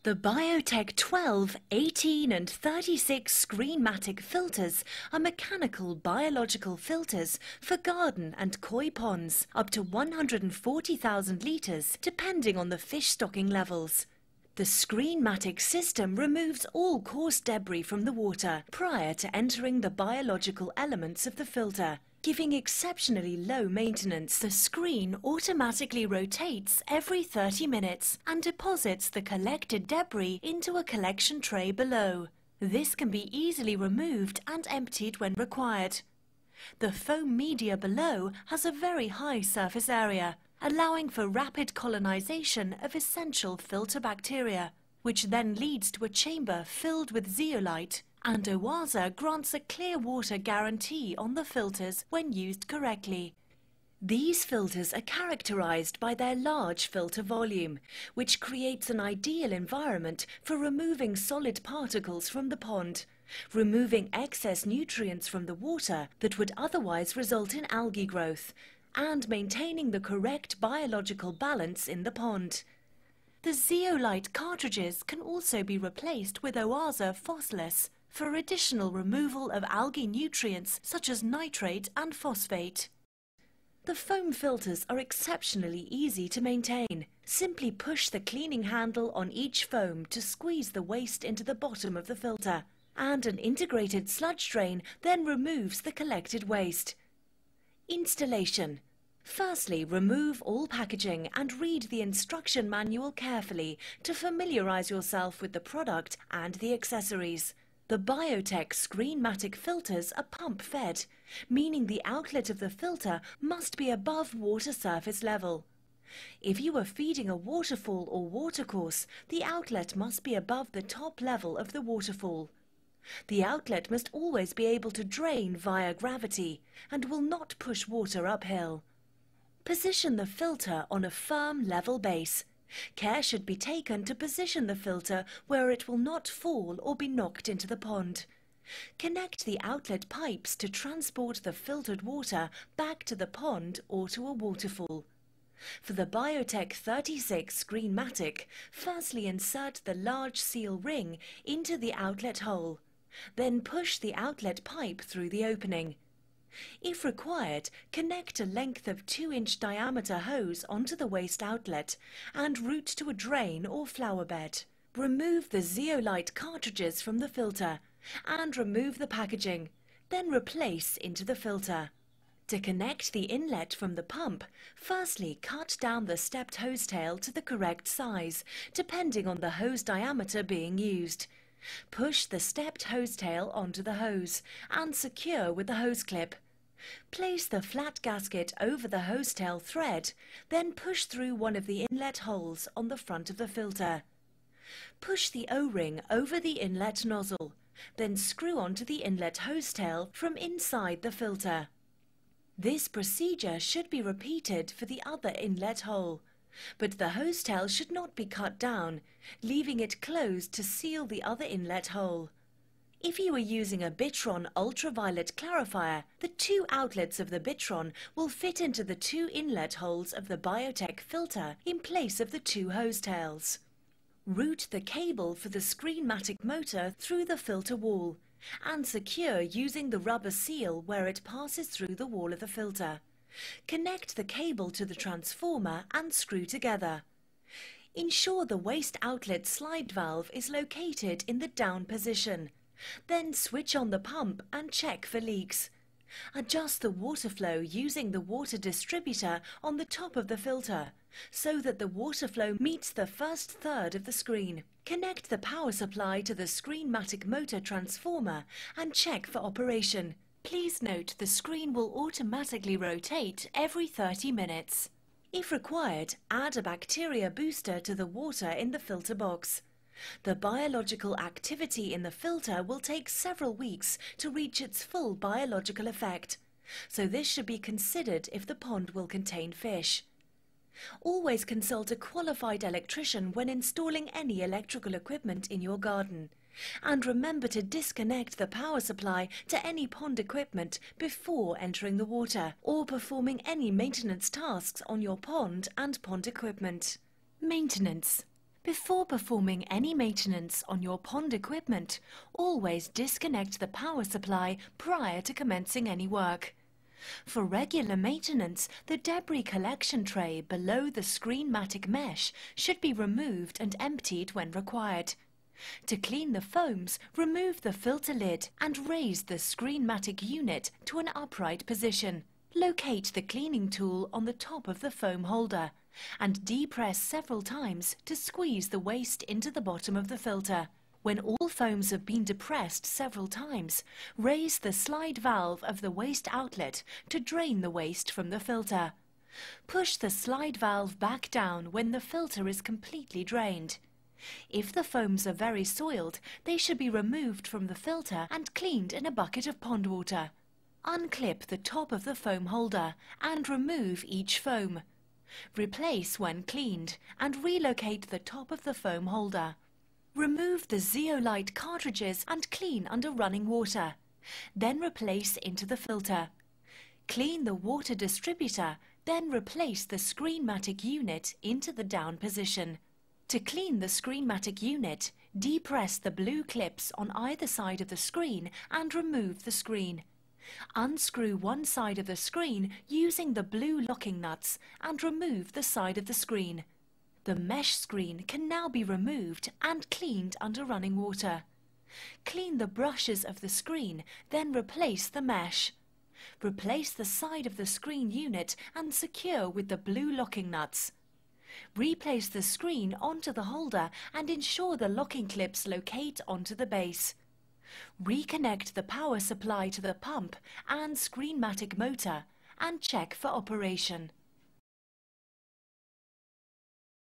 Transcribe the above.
The Biotec 12, 18 and 36 Screenmatic filters are mechanical biological filters for garden and koi ponds, up to 140,000 litres depending on the fish stocking levels. The Screenmatic system removes all coarse debris from the water prior to entering the biological elements of the filter, giving exceptionally low maintenance. The screen automatically rotates every 30 minutes and deposits the collected debris into a collection tray below. This can be easily removed and emptied when required. The foam media below has a very high surface area, allowing for rapid colonization of essential filter bacteria, which then leads to a chamber filled with zeolite, and OASE grants a clear water guarantee on the filters when used correctly. These filters are characterized by their large filter volume, which creates an ideal environment for removing solid particles from the pond, removing excess nutrients from the water that would otherwise result in algae growth, and maintaining the correct biological balance in the pond. The zeolite cartridges can also be replaced with OASE phosphorus for additional removal of algae nutrients such as nitrate and phosphate. The foam filters are exceptionally easy to maintain. Simply push the cleaning handle on each foam to squeeze the waste into the bottom of the filter, and an integrated sludge drain then removes the collected waste. Installation. Firstly, remove all packaging and read the instruction manual carefully to familiarize yourself with the product and the accessories. The Biotec Screenmatic filters are pump-fed, meaning the outlet of the filter must be above water surface level. If you are feeding a waterfall or watercourse, the outlet must be above the top level of the waterfall. The outlet must always be able to drain via gravity and will not push water uphill. Position the filter on a firm, level base. Care should be taken to position the filter where it will not fall or be knocked into the pond. Connect the outlet pipes to transport the filtered water back to the pond or to a waterfall. For the Biotec 36 Screenmatic, firstly insert the large seal ring into the outlet hole. Then push the outlet pipe through the opening. If required, connect a length of 2-inch diameter hose onto the waste outlet and route to a drain or flower bed. Remove the zeolite cartridges from the filter and remove the packaging, then replace into the filter. To connect the inlet from the pump, firstly cut down the stepped hose tail to the correct size, depending on the hose diameter being used. Push the stepped hose tail onto the hose and secure with the hose clip. Place the flat gasket over the hose tail thread, then push through one of the inlet holes on the front of the filter. Push the O-ring over the inlet nozzle, then screw onto the inlet hose tail from inside the filter. This procedure should be repeated for the other inlet hole, but the hose tail should not be cut down, leaving it closed to seal the other inlet hole. If you are using a Bitron ultraviolet clarifier, the 2 outlets of the Bitron will fit into the 2 inlet holes of the Biotec filter in place of the 2 hose tails. Route the cable for the Screenmatic motor through the filter wall and secure using the rubber seal where it passes through the wall of the filter. Connect the cable to the transformer and screw together. Ensure the waste outlet slide valve is located in the down position. Then switch on the pump and check for leaks. Adjust the water flow using the water distributor on the top of the filter, so that the water flow meets the first third of the screen. Connect the power supply to the Screenmatic motor transformer and check for operation. Please note the screen will automatically rotate every 30 minutes. If required, add a bacteria booster to the water in the filter box. The biological activity in the filter will take several weeks to reach its full biological effect, so this should be considered if the pond will contain fish. Always consult a qualified electrician when installing any electrical equipment in your garden, and remember to disconnect the power supply to any pond equipment before entering the water or performing any maintenance tasks on your pond and pond equipment. Maintenance. Before performing any maintenance on your pond equipment, always disconnect the power supply prior to commencing any work. For regular maintenance, the debris collection tray below the Screenmatic mesh should be removed and emptied when required. To clean the foams, remove the filter lid and raise the Screenmatic unit to an upright position. Locate the cleaning tool on the top of the foam holder and depress several times to squeeze the waste into the bottom of the filter. When all foams have been depressed several times, raise the slide valve of the waste outlet to drain the waste from the filter. Push the slide valve back down when the filter is completely drained. If the foams are very soiled, they should be removed from the filter and cleaned in a bucket of pond water. Unclip the top of the foam holder and remove each foam. Replace when cleaned and relocate the top of the foam holder. Remove the zeolite cartridges and clean under running water. Then replace into the filter. Clean the water distributor, then replace the Screenmatic unit into the down position. To clean the Screenmatic unit, depress the blue clips on either side of the screen and remove the screen. Unscrew one side of the screen using the blue locking nuts and remove the side of the screen. The mesh screen can now be removed and cleaned under running water. Clean the brushes of the screen, then replace the mesh. Replace the side of the screen unit and secure with the blue locking nuts. Replace the screen onto the holder and ensure the locking clips locate onto the base. Reconnect the power supply to the pump and Screenmatic motor and check for operation.